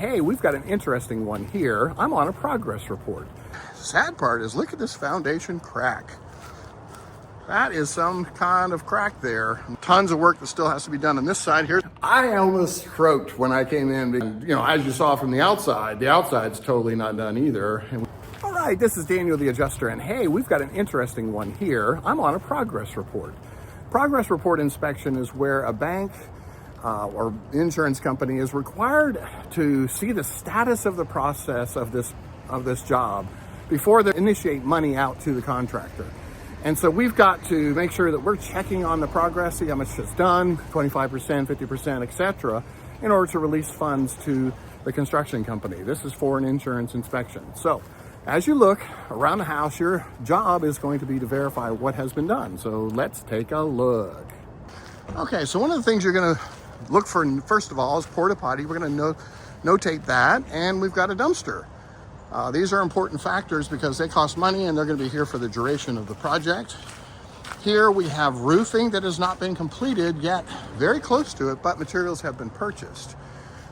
hey, we've got an interesting one here. I'm on a progress report. Sad part is, look at this foundation crack. That is some kind of crack there. Tons of work that still has to be done on this side here. I almost croaked when I came in. You know, as you saw from the outside's totally not done either. All right, this is Daniel the Adjuster, and hey, we've got an interesting one here. I'm on a progress report. Progress report inspection is where a bank or insurance company is required to see the status of the process of this job before they initiate money out to the contractor. And so we've got to make sure that we're checking on the progress, see how much is done, 25%, 50%, etc., in order to release funds to the construction company. This is for an insurance inspection. So as you look around the house, your job is going to be to verify what has been done. So let's take a look. Okay, so one of the things you're gonna look for, first of all, is porta potty. We're gonna notate that, and we've got a dumpster. These are important factors because they cost money and they're gonna be here for the duration of the project. Here we have roofing that has not been completed yet, very close to it, but materials have been purchased.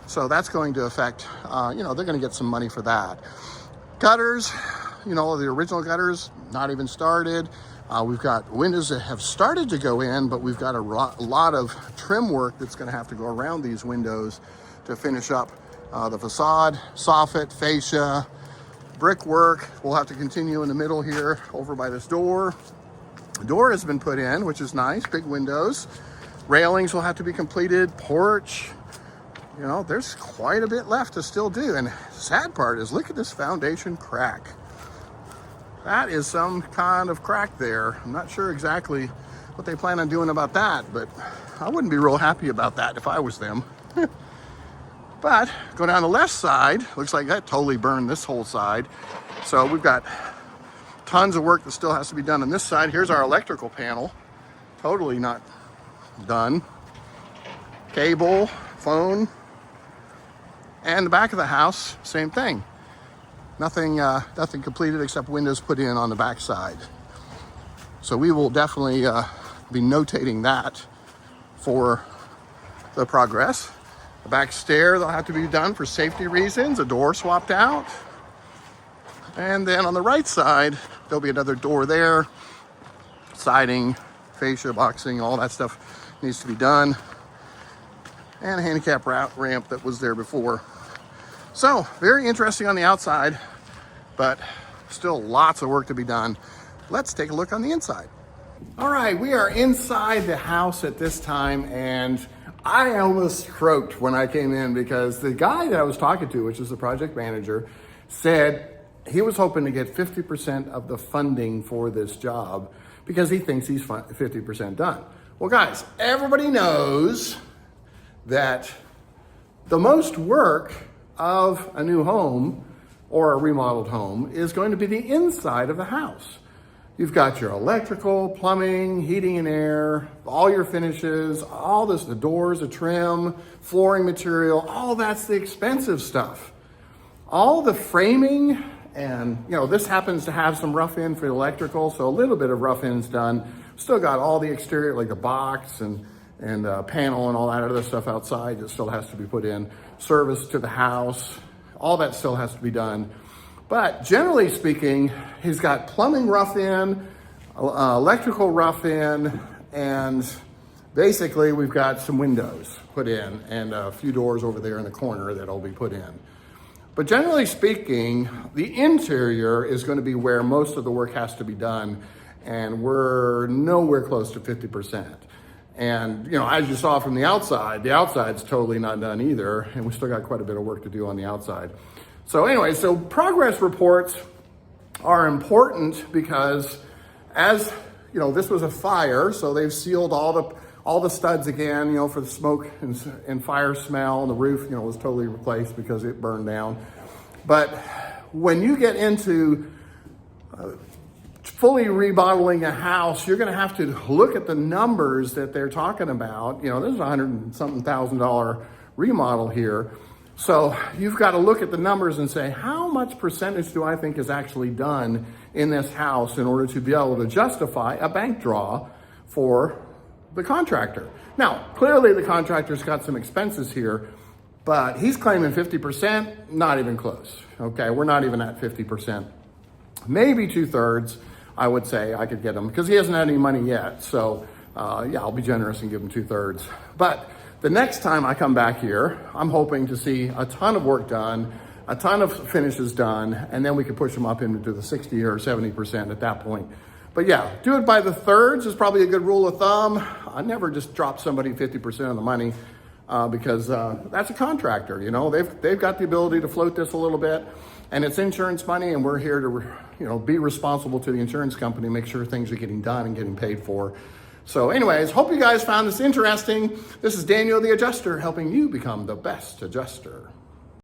So that's going to affect, they're gonna get some money for that. Gutters, the original gutters, not even started. We've got windows that have started to go in, but we've got a lot of trim work that's gonna have to go around these windows to finish up the facade, soffit, fascia, brickwork. We'll have to continue in the middle here over by this door. The door has been put in, which is nice, big windows. Railings will have to be completed, porch. There's quite a bit left to still do. And sad part is, look at this foundation crack. That is some kind of crack there. I'm not sure exactly what they plan on doing about that, but I wouldn't be real happy about that if I was them. But go down the left side, looks like that totally burned this whole side. So we've got tons of work that still has to be done on this side. Here's our electrical panel, totally not done. Cable, phone. And the back of the house, same thing. Nothing completed except windows put in on the back side. So we will definitely be notating that for the progress. The back stair, they'll have to be done for safety reasons. A door swapped out. And then on the right side, there'll be another door there. Siding, fascia, boxing, all that stuff needs to be done. And a handicap ramp that was there before. So very interesting on the outside, but still lots of work to be done. Let's take a look on the inside. All right, we are inside the house at this time, and I almost croaked when I came in because the guy that I was talking to, which is the project manager, said he was hoping to get 50% of the funding for this job because he thinks he's 50% done. Well, guys, everybody knows that the most work of a new home or a remodeled home is going to be the inside of the house. You've got your electrical, plumbing, heating and air, all your finishes, all this, the doors, the trim, flooring material, all that's the expensive stuff. All the framing, and this happens to have some rough in for the electrical, so a little bit of rough in's done. Still got all the exterior, like the box and panel and all that other stuff outside that still has to be put in. Service to the house, all that still has to be done. But generally speaking, he's got plumbing rough in, electrical rough in, and basically we've got some windows put in and a few doors over there in the corner that'll be put in. But generally speaking, the interior is going to be where most of the work has to be done, and we're nowhere close to 50%. And, as you saw from the outside's totally not done either, and we still got quite a bit of work to do on the outside. So anyway, so progress reports are important because as, this was a fire, so they've sealed all the studs again, for the smoke and fire smell, and the roof, was totally replaced because it burned down. But when you get into fully remodeling a house, you're going to have to look at the numbers that they're talking about. There's $100-something thousand remodel here. So you've got to look at the numbers and say, how much percentage do I think is actually done in this house in order to be able to justify a bank draw for the contractor? Now, clearly the contractor's got some expenses here, But he's claiming 50%, not even close. Okay, we're not even at 50%. Maybe 2/3, I would say I could get him, because he hasn't had any money yet. So yeah, I'll be generous and give him 2/3. But the next time I come back here, I'm hoping to see a ton of work done, a ton of finishes done, and then we can push him up into the 60 or 70% at that point. But yeah, do it by the thirds is probably a good rule of thumb. I never just drop somebody 50% of the money because that's a contractor, you know. They've got the ability to float this a little bit, and it's insurance money, and we're here to be responsible to the insurance company, make sure things are getting done and getting paid for. So anyways, hope you guys found this interesting. This is Daniel the Adjuster, helping you become the best adjuster.